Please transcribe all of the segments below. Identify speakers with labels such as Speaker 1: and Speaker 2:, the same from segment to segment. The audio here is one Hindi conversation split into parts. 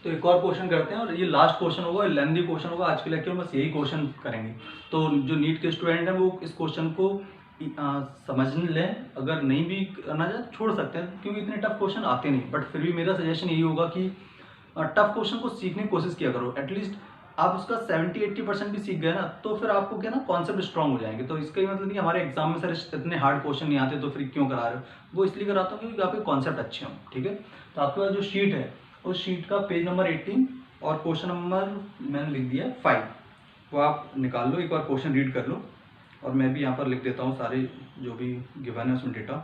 Speaker 1: तो एक और क्वेश्चन करते हैं और ये लास्ट क्वेश्चन होगा, लेंथी क्वेश्चन होगा आज के लेक्चर में, बस यही क्वेश्चन करेंगे। तो जो नीट के स्टूडेंट हैं वो इस क्वेश्चन को समझ लें, अगर नहीं भी करना चाहे छोड़ सकते हैं क्योंकि इतने टफ क्वेश्चन आते नहीं, बट फिर भी मेरा सजेशन यही होगा कि टफ क्वेश्चन को सीखने की कोशिश किया करो। एटलीस्ट आप उसका 70-80% भी सीख गए ना, तो फिर आपको क्या ना कॉन्सेप्ट स्ट्रांग हो जाएंगे। तो इसका ही मतलब नहीं हमारे एग्जाम में सर इतने हार्ड क्वेश्चन नहीं आते तो फिर क्यों करा रहे हो, वो इसलिए कराता हूँ क्योंकि आपके कॉन्सेप्ट अच्छे हों। ठीक है, तो आपके पास जो शीट है उस शीट का पेज नंबर 18 और क्वेश्चन नंबर मैंने लिख दिया 5, वो आप निकाल लो, एक बार क्वेश्चन रीड कर लो और मैं भी यहाँ पर लिख देता हूँ सारे जो भी गिवन है उसमें डेटा।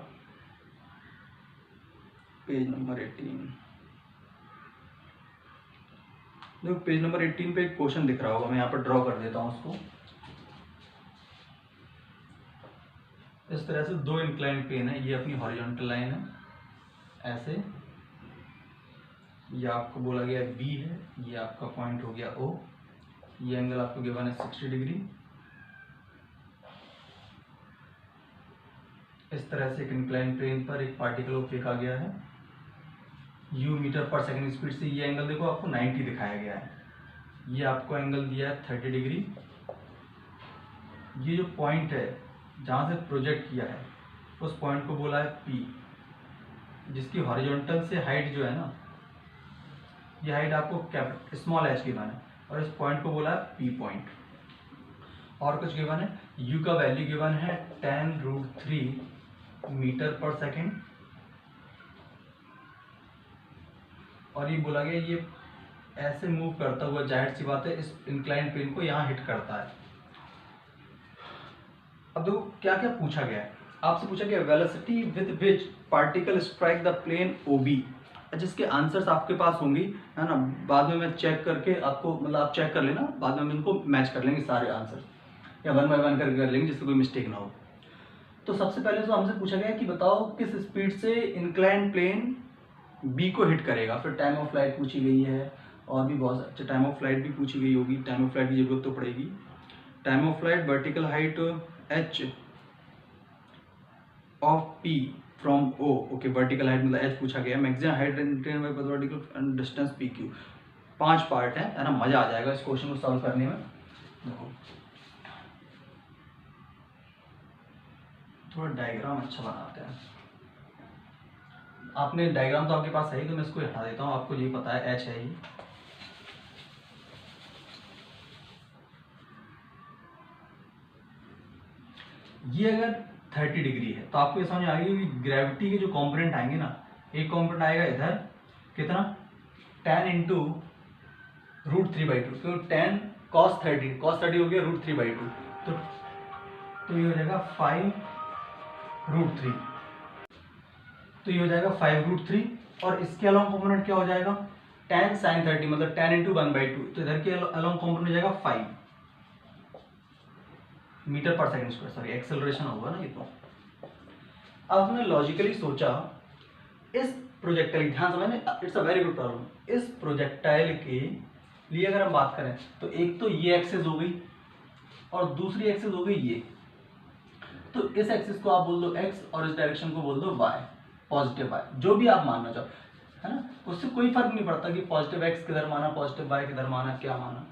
Speaker 1: पेज नंबर 18, देखो पेज नंबर 18 पे एक क्वेश्चन दिख रहा होगा, मैं यहाँ पर ड्रॉ कर देता हूँ उसको। इस तरह से दो इंक्लाइन प्लेन है, ये अपनी हॉरिजॉन्टल लाइन है ऐसे, ये आपको बोला गया बी है, ये आपका पॉइंट हो गया ओ, ये एंगल आपको गिवन है 60 डिग्री। इस तरह से एक इंक्लाइन प्लेन पर एक पार्टिकल को फेंका गया है u मीटर पर सेकंड स्पीड से, ये एंगल देखो आपको 90 दिखाया गया है, ये आपको एंगल दिया है 30 डिग्री। ये जो पॉइंट है जहाँ से प्रोजेक्ट किया है उस पॉइंट को बोला है P, जिसकी हॉरिजॉन्टल से हाइट जो है ना, ये हाइट आपको स्मॉल h गिवन है और इस पॉइंट को बोला है P पॉइंट। और कुछ गिवन है, u का वैल्यू गिवन है 10√3 मीटर पर सेकेंड, और ये बोला गया ये ऐसे मूव करता हुआ जाहिर सी बात है इस इंक्लाइन प्लेन को यहाँ हिट करता है। अब देखो क्या क्या पूछा गया है, आपसे पूछा गया velocity with which particle strike the plane OB, जिसके आंसर्स आपके पास होंगी है ना, बाद में मैं चेक करके आपको मतलब आप चेक कर लेना, बाद में हम इनको मैच कर लेंगे सारे आंसर या 1 बाय 1 करके कर लेंगे जिससे कोई मिस्टेक ना हो। तो सबसे पहले तो हमसे पूछा गया कि बताओ किस स्पीड से इंक्लाइन प्लेन बी को हिट करेगा, फिर टाइम ऑफ फ्लाइट पूछी गई है और भी बहुत अच्छा टाइम ऑफ फ्लाइट भी पूछी गई होगी, टाइम ऑफ फ्लाइट की जरूरत तो पड़ेगी। Time of flight, vertical height h of p from o, okay vertical height मतलब h पूछा गया, maximum height written by vertical distance pq। 5 part है ना, मजा आ जाएगा इस क्वेश्चन को सॉल्व करने में। देखो थोड़ा डायग्राम अच्छा बनाते हैं, आपने डायग्राम तो आपके पास है ही तो मैं इसको हटा देता हूँ, आपको ये पता है h है ही। ये अगर 30 डिग्री है तो आपको ये समझ आ गई कि ग्रेविटी के जो कंपोनेंट आएंगे ना, एक कंपोनेंट आएगा इधर कितना 10 इंटू √3/2, तो 10 cos 30 हो गया √3/2, तो ये हो जाएगा 5√3, तो ये हो जाएगा 5√3 और इसके अलोंग कंपोनेंट क्या हो जाएगा 10 sin 30 मतलब 10 इंटू 1/2, तो इधर के अलोंग कंपोनेंट हो जाएगा 5 मीटर पर सेकंड स्क्वायर, सॉरी एक्सेलरेशन होगा ना ये। तो अब हमने लॉजिकली सोचा इस प्रोजेक्टाइल, ध्यान समझना, it's a very good problem, इस प्रोजेक्टाइल के लिए अगर हम बात करें तो एक तो ये एक्सिस हो गई और दूसरी एक्सिस हो गई ये, तो इस एक्सिस को आप बोल दो x और इस डायरेक्शन को बोल दो y, पॉजिटिव y, जो भी आप मानना चाहो है ना, उससे कोई फर्क नहीं पड़ता कि पॉजिटिव x किधर माना, पॉजिटिव y किधर माना, क्या माना।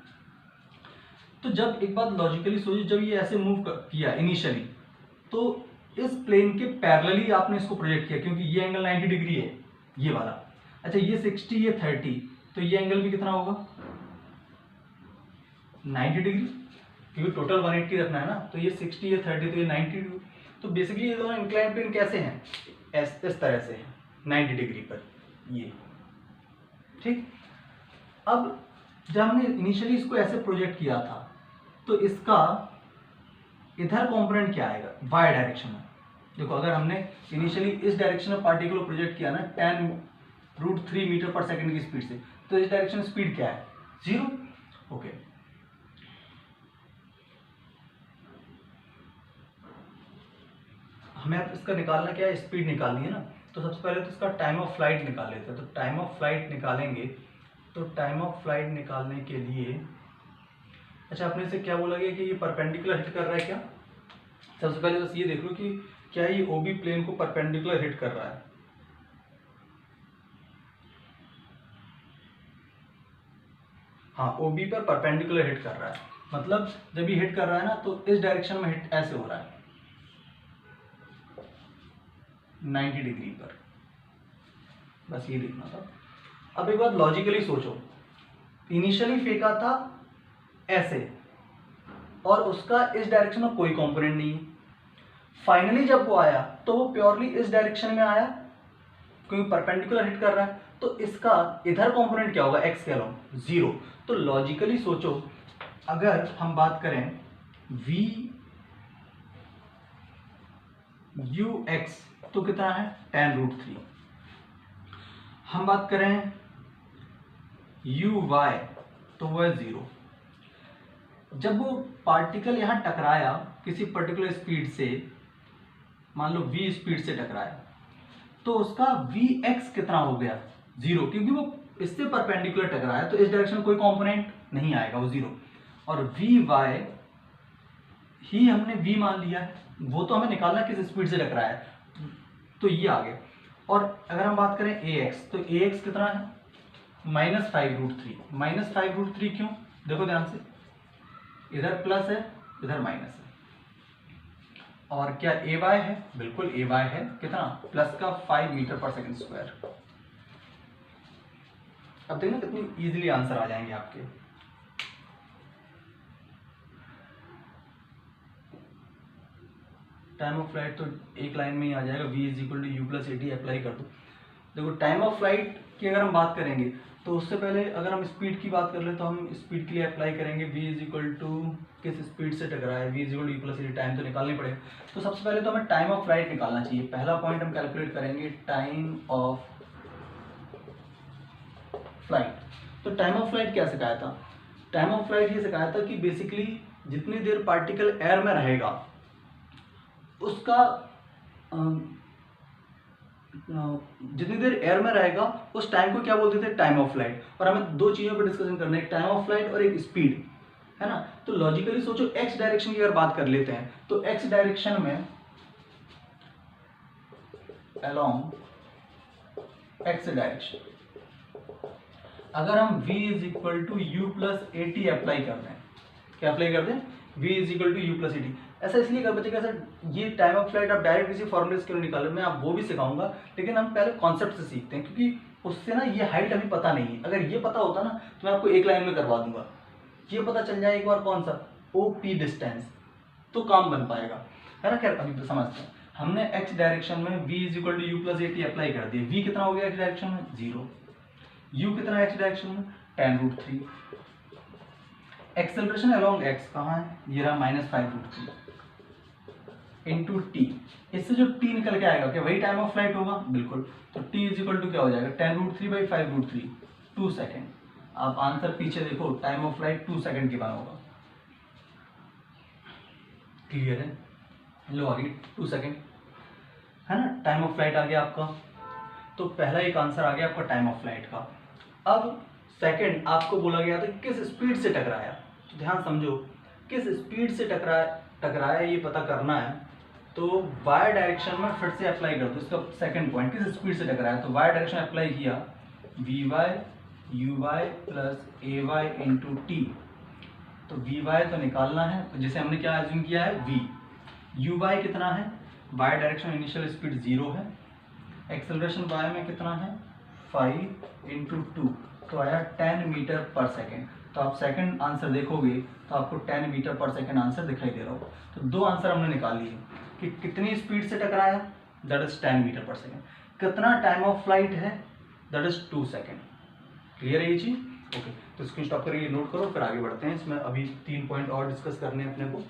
Speaker 1: तो जब एक बात लॉजिकली सोची, जब ये ऐसे मूव किया इनिशियली तो इस प्लेन के पैरेलली आपने इसको प्रोजेक्ट किया, क्योंकि ये एंगल 90 डिग्री है ये वाला, अच्छा ये 60 ये 30, तो ये एंगल भी कितना होगा 90 डिग्री, क्योंकि टोटल 180 रखना है ना, तो ये 60 ये 30 तो ये 90 डिग्री। तो बेसिकली ये दोनों इंक्लाइन प्लेन कैसे हैं, इस तरह से है 90 डिग्री पर ये, ठीक। अब जब हमने इनिशियली इसको ऐसे प्रोजेक्ट किया था तो इसका इधर कंपोनेंट क्या आएगा y डायरेक्शन में। देखो अगर हमने इनिशियली इस डायरेक्शन में पार्टिकल को प्रोजेक्ट किया ना 10√3 मीटर पर सेकंड की स्पीड से, तो इस डायरेक्शन में स्पीड क्या है 0, ओके। हमें अब इसका निकालना क्या है, स्पीड निकालनी है ना, तो सबसे पहले तो इसका टाइम ऑफ फ्लाइट निकाल लेते हैं। तो टाइम ऑफ फ्लाइट निकालेंगे, तो टाइम ऑफ फ्लाइट निकालने के लिए अच्छा अपने से क्या बोला गया कि ये परपेंडिकुलर हिट कर रहा है क्या, सबसे पहले बस ये देख लो कि क्या ये ओबी प्लेन को परपेंडिकुलर हिट कर रहा है। हाँ OB पर परपेंडिकुलर हिट कर रहा है, मतलब जब ये हिट कर रहा है ना तो इस डायरेक्शन में हिट ऐसे हो रहा है 90 डिग्री पर, बस ये देखना था। अब एक बात लॉजिकली सोचो, इनिशियली फेंका था ऐसे और उसका इस डायरेक्शन में कोई कंपोनेंट नहीं है, फाइनली जब वो आया तो वो प्योरली इस डायरेक्शन में आया क्योंकि परपेंडिकुलर हिट कर रहा है, तो इसका इधर कंपोनेंट क्या होगा x के अलोंग 0। तो लॉजिकली सोचो, अगर हम बात करें v u x तो कितना है tan√3, हम बात करें u y तो वो है 0। जब वो पार्टिकल यहां टकराया किसी पर्टिकुलर स्पीड से, मान लो v स्पीड से टकराया, तो उसका vx कितना हो गया 0, क्योंकि वो इससे परपेंडिकुलर टकराया तो इस डायरेक्शन में कोई कंपोनेंट नहीं आएगा, वो 0। और vy ही हमने v मान लिया है, वो तो हमें निकालना है किस स्पीड से टकराया है, तो ये आ गया। और अगर हम बात करें ax तो ax कितना है -5√3। -5√3 क्यों, देखो ध्यान से, इधर प्लस है इधर माइनस है, और क्या ay है, बिल्कुल ay है, कितना प्लस का 5 मीटर पर सेकंड स्क्वायर। अब देखना कितनी इजीली आंसर आ जाएंगे आपके। टाइम ऑफ फ्लाइट तो एक लाइन में ही आ जाएगा, v = u + at अप्लाई कर दो। देखो टाइम ऑफ फ्लाइट की अगर हम बात करेंगे तो उससे पहले अगर हम स्पीड की बात कर ले तो हम स्पीड के लिए अप्लाई करेंगे v किस स्पीड से टकराया है, v = u + at, टाइम तो निकालना ही पड़ेगा। तो सबसे पहले तो हमें टाइम ऑफ फ्लाइट निकालना चाहिए। पहला पॉइंट हम कैलकुलेट करेंगे टाइम ऑफ फ्लाइट। तो टाइम ऑफ फ्लाइट क्या सिखाया था, टाइम ऑफ फ्लाइट ये सिखाया था कि बेसिकली जितनी देर पार्टिकल एयर में रहेगा उसका जितनी देर एयर में रहेगा उस टाइम को क्या बोलते थे, टाइम ऑफ फ्लाइट। और हमें दो चीजों पर डिस्कशन करना है, एक टाइम ऑफ फ्लाइट और एक स्पीड, है ना। तो लॉजिकली सोचो एक्स डायरेक्शन की अगर बात कर लेते हैं तो एक्स डायरेक्शन में अलोंग एक्स डायरेक्शन अगर हम v = u + at अप्लाई कर दें, क्या अप्लाई कर दें, v = u + at। ऐसा इसलिए कर बच्चे, कैसे ये टाइम ऑफ फ्लाइट आप डायरेक्ट किसी फॉर्मूले से क्यों निकालो, मैं आप वो भी सिखाऊंगा, लेकिन हम पहले कॉन्सेप्ट से सीखते हैं, क्योंकि उससे ना ये हाइट अभी पता नहीं है। अगर ये पता होता ना तो मैं आपको एक लाइन में करवा दूंगा, ये पता चल जाए एक बार कौन सा OP डिस्टेंस, तो काम बन पाएगा, है ना। खैर अभी तो समझते हैं, हमने x डायरेक्शन में v = u + at अप्लाई कर दिया। v कितना हो गया x डायरेक्शन में 0, u कितना x डायरेक्शन में tan√3, एक्सेलरेशन अलोंग x कहाँ है, ये रहा -5√3 इंटू टी। इससे जो t निकल के आएगा क्या वही टाइम ऑफ फ्लाइट होगा, बिल्कुल। तो t = क्या हो जाएगा tan√3/5√3, 2 सेकेंड। आप आंसर पीछे देखो, टाइम ऑफ फ्लाइट 2 सेकेंड के बाद होगा, क्लियर है। लो आगे 2 सेकेंड, है ना, टाइम ऑफ फ्लाइट आ गया आपका। तो पहला एक आंसर आ गया आपका टाइम ऑफ फ्लाइट का। अब सेकंड आपको बोला गया था किस स्पीड से टकराया, तो ध्यान समझो, किस स्पीड से टकराया ये पता करना है, तो वाई डायरेक्शन में फिर से अप्लाई कर दो। इसका सेकंड पॉइंट, किस स्पीड से टकराया, तो वाई डायरेक्शन अप्लाई किया, vy uy + ay into T. तो vy तो निकालना है, तो जैसे हमने क्या एज्यूम किया है v, uy कितना है, वाई डायरेक्शन इनिशियल स्पीड 0 है, एक्सेलरेशन y में कितना है 5 इंटू 2, तो आया 10 मीटर पर सेकेंड। तो आप सेकंड आंसर देखोगे तो आपको 10 मीटर पर सेकेंड आंसर दिखाई दे रहा होगा। तो दो आंसर हमने निकाल लिए कि कितनी स्पीड से टकराया, दैट इज 10 मीटर पर सेकेंड, कितना टाइम ऑफ फ्लाइट है, दैट इज 2 सेकेंड। क्लियर है ये चीज, ओके। तो स्क्रीन स्टॉप करके नोट करो, फिर आगे बढ़ते हैं। इसमें अभी 3 पॉइंट और डिस्कस करने हैं अपने को।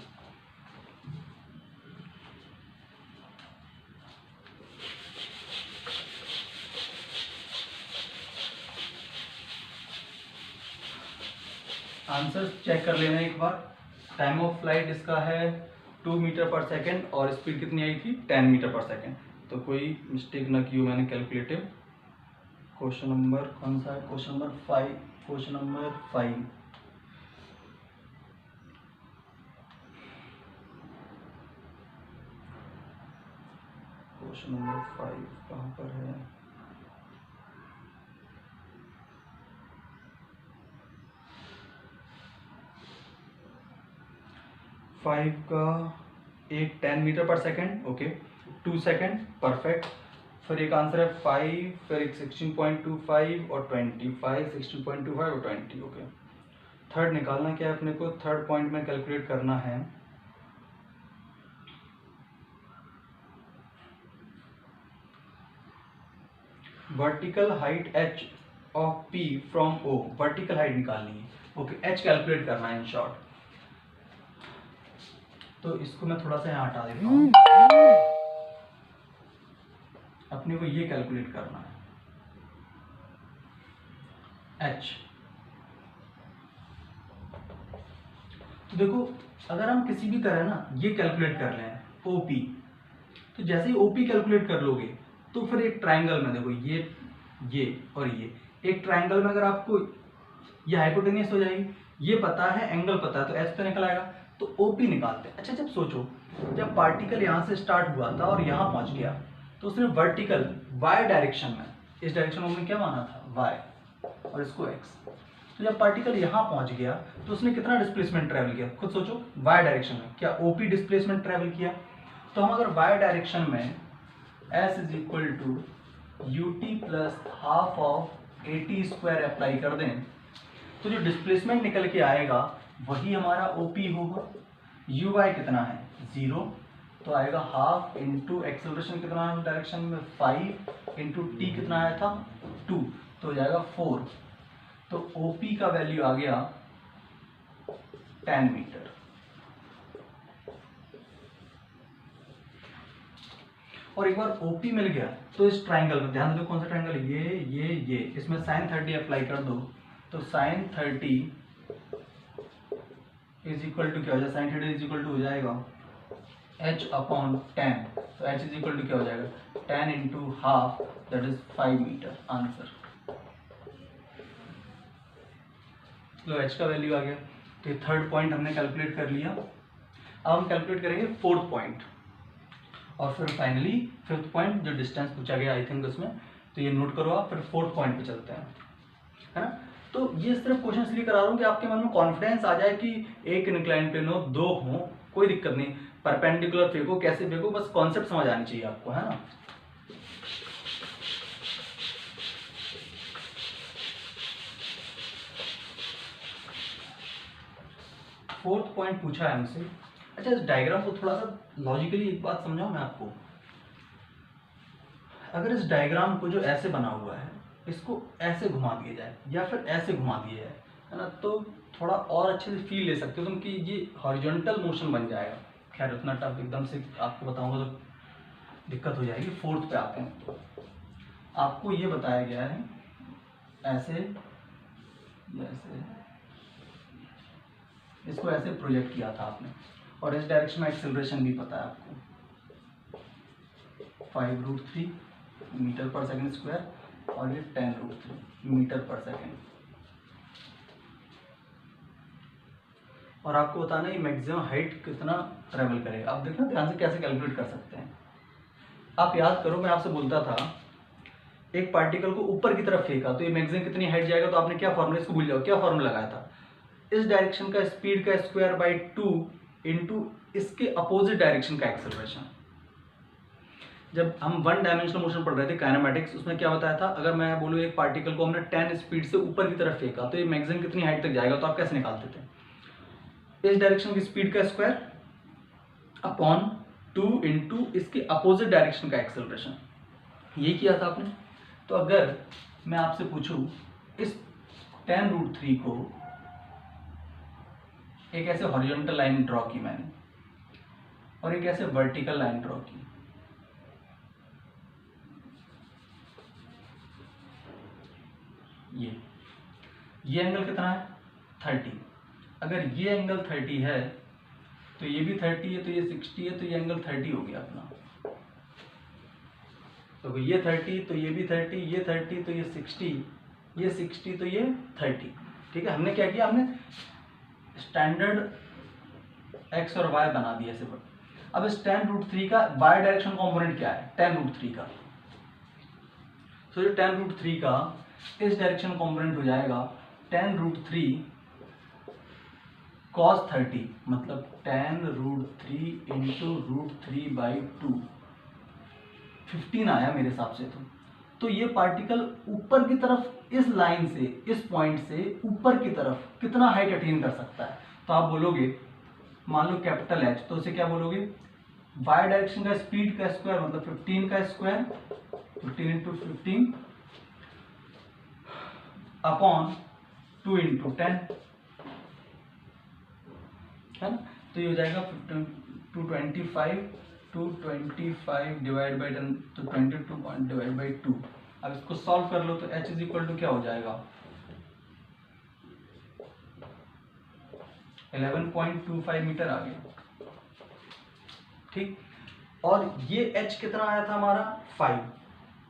Speaker 1: आंसर चेक कर लेना एक बार। टाइम ऑफ फ्लाइट इसका है 2 मीटर पर सेकेंड और स्पीड कितनी आई थी 10 मीटर पर सेकेंड। तो कोई मिस्टेक ना की हो मैंने कैलकुलेटिव। क्वेश्चन नंबर कौन सा है, question number 5, question number 5। Question number 5 कहाँ पर है, 5 का एक 10 मीटर पर सेकेंड, ओके, 2 सेकेंड, परफेक्ट। फिर एक आंसर है 5, फिर एक 16.25 और 25, 16.25 और 20, ओके। थर्ड निकालना क्या है अपने को, थर्ड पॉइंट में कैलकुलेट करना है vertical height h of p from o, vertical height निकालनी है, ओके, h कैलकुलेट करना है इन शॉर्ट। तो इसको मैं थोड़ा सा यहाँ हटा देता हूँ, अपने को ये कैलकुलेट करना है h। तो देखो अगर हम किसी भी तरह ना ये कैलकुलेट कर लें OP, तो जैसे ही OP कैलकुलेट कर लोगे तो फिर एक ट्रायंगल में देखो ये और ये एक ट्रायंगल में अगर आपको ये हाइपोटेन्यूस हो जाएगी, ये पता है, एंगल पता है, तो एच तो निकल आएगा, तो OP निकालते हैं। अच्छा, जब सोचो जब पार्टिकल यहाँ से स्टार्ट हुआ था और यहाँ पहुँच गया तो उसने वर्टिकल y डायरेक्शन में, इस डायरेक्शन में हमने क्या माना था y और इसको x, तो जब पार्टिकल यहाँ पहुँच गया तो उसने कितना डिस्प्लेसमेंट ट्रेवल किया, खुद सोचो, y डायरेक्शन में, क्या OP डिस्प्लेसमेंट ट्रेवल किया। तो हम अगर y डायरेक्शन में s is equal to ut plus half of AT square apply कर दें तो जो डिस्प्लेसमेंट निकल के आएगा वही हमारा OP होगा। uy कितना है 0, तो आएगा हाफ इंटू एक्सेलरेशन कितना है डायरेक्शन में 5 इंटू टी कितना आया था 2, तो हो जाएगा 4। तो OP का वैल्यू आ गया 10 मीटर। और एक बार OP मिल गया तो इस ट्राइंगल में ध्यान दो, कौन सा ट्राइंगल, ये इसमें sin 30 अप्लाई कर दो तो sin 30 इज इक्वल टू क्या हो जाएगा, sin 30 इज इक्वल टू हो जाएगा h अपॉन 10, तो h इज इक्वल टू क्या हो जाएगा 10 into half, that is 5 meter, answer. लो h का वैल्यू आ गया। तो ये थर्ड पॉइंट हमने कैलकुलेट कर लिया। अब हम कैलकुलेट करेंगे फोर्थ पॉइंट और फिर फाइनली फिफ्थ पॉइंट जो डिस्टेंस पूछा गया आई थिंक उसमें, तो ये नोट करो आप, फिर फोर्थ पॉइंट पे चलते हैं, है ना। तो ये सिर्फ क्वेश्चन इसलिए करा रहा हूँ कि आपके मन में कॉन्फिडेंस आ जाए कि एक इंक्लाइन प्लेन हो, दो हो, कोई दिक्कत नहीं, परपेंडिकुलर फेंको, कैसे फेंको, बस कॉन्सेप्ट समझ आनी चाहिए आपको, है ना। फोर्थ पॉइंट पूछा है हमसे। अच्छा, इस डायग्राम को थोड़ा सा लॉजिकली एक बात समझाऊं मैं आपको। अगर इस डायग्राम को जो ऐसे बना हुआ है इसको ऐसे घुमा दिया जाए या फिर ऐसे घुमा दिया जाए, है ना, तो थोड़ा और अच्छे से फील ले सकते हो तुम कि ये हॉरिजॉन्टल मोशन बन जाएगा। खैर उतना टफ एकदम से आपको बताऊंगा तो दिक्कत हो जाएगी। फोर्थ पे आते हैं, तो आपको ये बताया गया है ऐसे, ऐसे इसको ऐसे प्रोजेक्ट किया था आपने, और इस डायरेक्शन में एक्सेलरेशन भी पता है आपको 5√3 मीटर पर सेकंड स्क्वायर, और ये 10√3 मीटर पर सेकंड। और आपको बताना है मैक्सिमम हाइट कितना ट्रेवल करेगा। आप देखना ध्यान से कैसे कैलकुलेट कर सकते हैं। आप याद करो, मैं आपसे बोलता था एक पार्टिकल को ऊपर की तरफ फेंका तो ये मैक्सिमम कितनी हाइट जाएगा, तो आपने क्या फॉर्मूला, इसको भूल जाओ, क्या फॉर्मूला लगाया था, इस डायरेक्शन का स्पीड का स्क्वायर बाई 2 इंटू इसके अपोजिट डायरेक्शन का एक्सेलरेशन। जब हम वन डायमेंशनल मोशन पढ़ रहे थे काइनेमैटिक्स, उसमें क्या बताया था, अगर मैं बोलूँ एक पार्टिकल को हमने 10 स्पीड से ऊपर की तरफ फेंका तो ये मैक्सिमम कितनी हाइट तक जाएगा, तो आप कैसे निकालते थे, इस डायरेक्शन की स्पीड का स्क्वायर अपॉन 2 इंटू इसके अपोजिट डायरेक्शन का एक्सेलरेशन, ये किया था आपने। तो अगर मैं आपसे पूछूं इस 10√3 को एक ऐसे हॉरिजॉन्टल लाइन ड्रॉ की मैंने और एक ऐसे वर्टिकल लाइन ड्रॉ की, ये एंगल कितना है 30। अगर ये एंगल 30 है तो ये भी 30 है, तो ये 60 है, तो ये एंगल 30 हो गया अपना। तो ये 30 तो ये भी 30, ये 30 तो ये 60, ये 60 तो ये 30। ठीक है, हमने क्या किया, हमने स्टैंडर्ड x और y बना दिया ऐसे। अब इस 10√3 का y डायरेक्शन कंपोनेंट क्या है 10√3 का, तो ये 10√3 का इस डायरेक्शन कंपोनेंट हो जाएगा 10√3 cos 30 मतलब tan√3 इंटू √3/2 15 आया मेरे हिसाब से। तो ये पार्टिकल ऊपर की तरफ इस लाइन से, इस पॉइंट से ऊपर की तरफ कितना हाइट अटेन कर सकता है। तो आप बोलोगे मान लो कैपिटल H, तो उसे क्या बोलोगे, वाई डायरेक्शन का स्पीड का स्क्वायर मतलब 15 का स्क्वायर, 15 इंटू 15 अपॉन 2 इंटू 10 है ना। तो ये हो जाएगा 225 डिवाइड बाई 10, तो 22 डिवाइड बाई 2। अब इसको सॉल्व कर लो तो H इज इक्वल टू क्या हो जाएगा, 11.25 मीटर आ गया। ठीक, और ये H कितना आया था हमारा 5,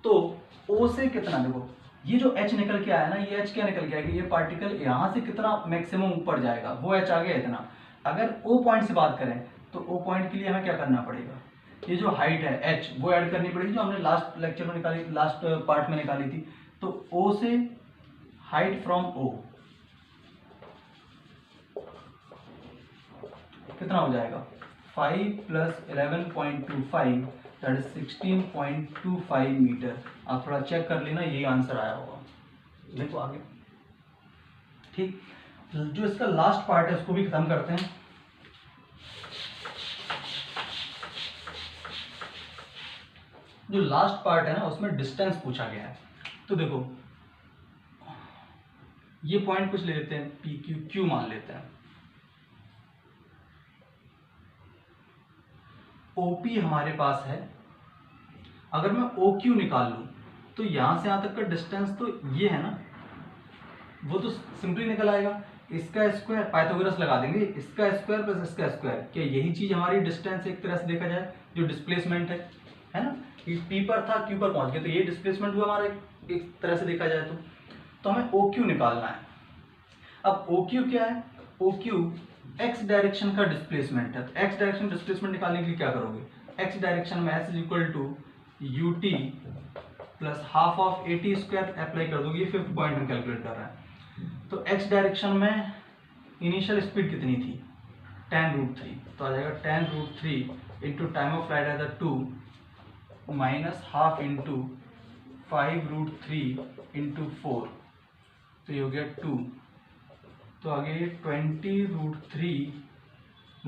Speaker 1: तो O से कितना, देखो ये जो H निकल के आया ना, ये H क्या निकल के आएगा, ये पार्टिकल यहाँ से कितना मैक्सिमम ऊपर जाएगा, वो H आ गया इतना। अगर O पॉइंट से बात करें तो O पॉइंट के लिए हमें क्या करना पड़ेगा, ये जो हाइट है H वो ऐड करनी पड़ेगी, जो हमने लास्ट लेक्चर में निकाली, लास्ट पार्ट में निकाली थी। तो O से हाइट फ्रॉम O कितना हो जाएगा, 5 प्लस 11.25 दैट इज 16.25 मीटर। आप थोड़ा चेक कर लेना, यही आंसर आया होगा। देखो आगे, ठीक, जो इसका लास्ट पार्ट है उसको भी खत्म करते हैं। जो लास्ट पार्ट है ना उसमें डिस्टेंस पूछा गया है। तो देखो ये पॉइंट कुछ ले लेते हैं, पी क्यू, क्यू मान लेते हैं। ओपी हमारे पास है, अगर मैं ओ क्यू निकाल लूं तो यहां से यहां तक का डिस्टेंस तो ये है ना, वो तो सिंपली निकल आएगा। इसका स्क्वायर पाइथागोरस लगा देंगे, इसका स्क्वायर प्लस इसका स्क्वायर, क्या यही चीज हमारी डिस्टेंस एक तरह से देखा जाए, जो डिस्प्लेसमेंट है ना, पी पर था क्यू पर पहुंच गया, तो ये डिस्प्लेसमेंट हुआ हमारा एक तरह से देखा जाए तो हमें ओ क्यू निकालना है। अब ओ क्यू क्या है, ओ क्यू एक्स डायरेक्शन का डिस्प्लेसमेंट है। तो एक्स डायरेक्शन डिस्प्लेसमेंट निकालने के लिए क्या करोगे, एक्स डायरेक्शन में S is equal to U T plus half of A T square apply कर दोगे। ये 5th पॉइंट हम कैलकुलेट कर रहे हैं। तो एक्स डायरेक्शन में इनिशियल स्पीड कितनी थी, tan√3, तो आ जाएगा tan√3 into time of flight as 2 minus half into 5√3 into 4, तो ये हो गया 2। तो आगे 20√3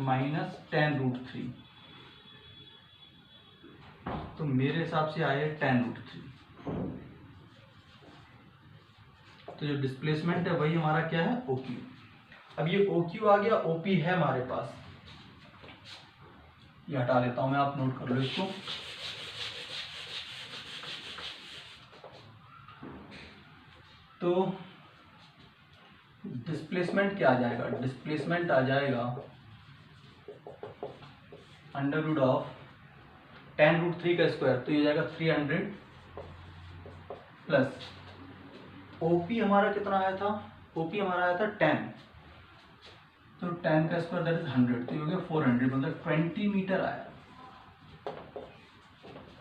Speaker 1: माइनस 10√3, तो मेरे हिसाब से आया 10√3। तो जो डिस्प्लेसमेंट है वही हमारा क्या है, OQ। अब ये OQ आ गया, OP है हमारे पास, ये हटा लेता हूं मैं, आप नोट कर लो इसको। तो डिस्प्लेसमेंट क्या आ जाएगा, डिस्प्लेसमेंट आ जाएगा अंडर रूट ऑफ tan√3 का स्क्वायर, तो ये जाएगा 300 प्लस OP हमारा कितना आया था, OP हमारा आया था 10, तो 10 का स्क्वायर दैट इज 100, तो ये हो गया 400, मतलब 20 मीटर आया।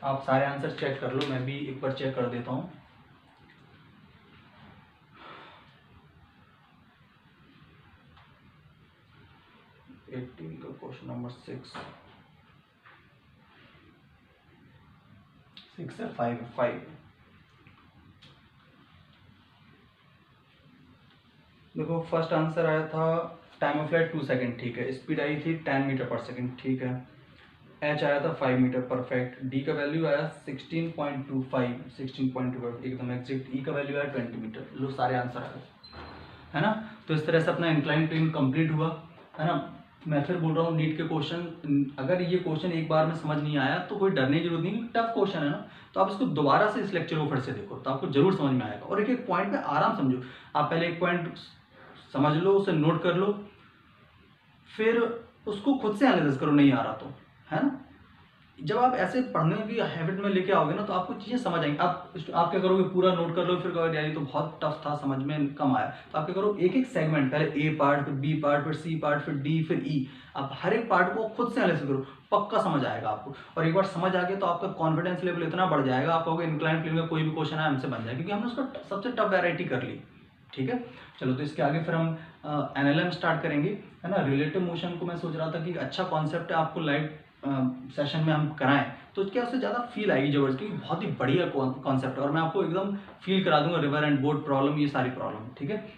Speaker 1: आप सारे आंसर चेक कर लो, मैं भी एक बार चेक कर देता हूँ। का क्वेश्चन नंबर 6 है, 5। देखो फर्स्ट आंसर आया था टाइम ऑफ फ्लाइट 2 सेकेंड, ठीक है, स्पीड आई थी 10 मीटर पर सेकेंड, ठीक है, एच आया था 5 मीटर परफेक्ट, डी का वैल्यू आया 16.25 एकदम एग्जैक्ट, ई का वैल्यू आया 20 मीटर। लो सारे आंसर आ गए, है ना। तो इस तरह से अपना इंक्लाइन प्लेन कंप्लीट हुआ, है ना। मैं फिर बोल रहा हूँ, नीट के क्वेश्चन, अगर ये क्वेश्चन एक बार में समझ नहीं आया तो कोई डरने की जरूरत नहीं, टफ क्वेश्चन है ना, तो आप इसको दोबारा से इस लेक्चर को फिर से देखो, तो आपको जरूर समझ में आएगा। और एक एक पॉइंट पे आराम समझो, आप पहले एक पॉइंट समझ लो, उसे नोट कर लो, फिर उसको खुद से एनालिसिस करो, नहीं आ रहा तो, है ना। जब आप ऐसे पढ़ने की हैबिट में लेके आओगे ना, तो आपको चीज़ें समझ आएंगी। आप क्या करोगे, पूरा नोट कर लो, फिर कहोगे यार ये तो बहुत टफ था, समझ में कम आया, तो आप क्या करो, एक एक सेगमेंट, पहले ए पार्ट, फिर बी पार्ट, फिर सी पार्ट, फिर डी, फिर ई, आप हर एक पार्ट को खुद से एनालिसिस करो, पक्का समझ आएगा आपको। और एक बार समझ आ गया तो आपका कॉन्फिडेंस लेवल इतना बढ़ जाएगा, आप कहोगे इंक्लाइन प्लेन में कोई भी क्वेश्चन है हमसे बन जाए, क्योंकि हमने उसका सबसे टफ वैरायटी कर ली, ठीक है। चलो तो इसके आगे फिर हम एनएलएम स्टार्ट करेंगे, है ना। रिलेटिव मोशन को मैं सोच रहा था कि अच्छा कॉन्सेप्ट है, आपको लाइव सेशन में हम कराएं तो क्या उससे ज़्यादा फील आएगी जबरदस्त, क्योंकि बहुत ही बढ़िया कॉन्सेप्ट है और मैं आपको एकदम फील करा दूंगा रिवर एंड बोट प्रॉब्लम, ये सारी प्रॉब्लम, ठीक है।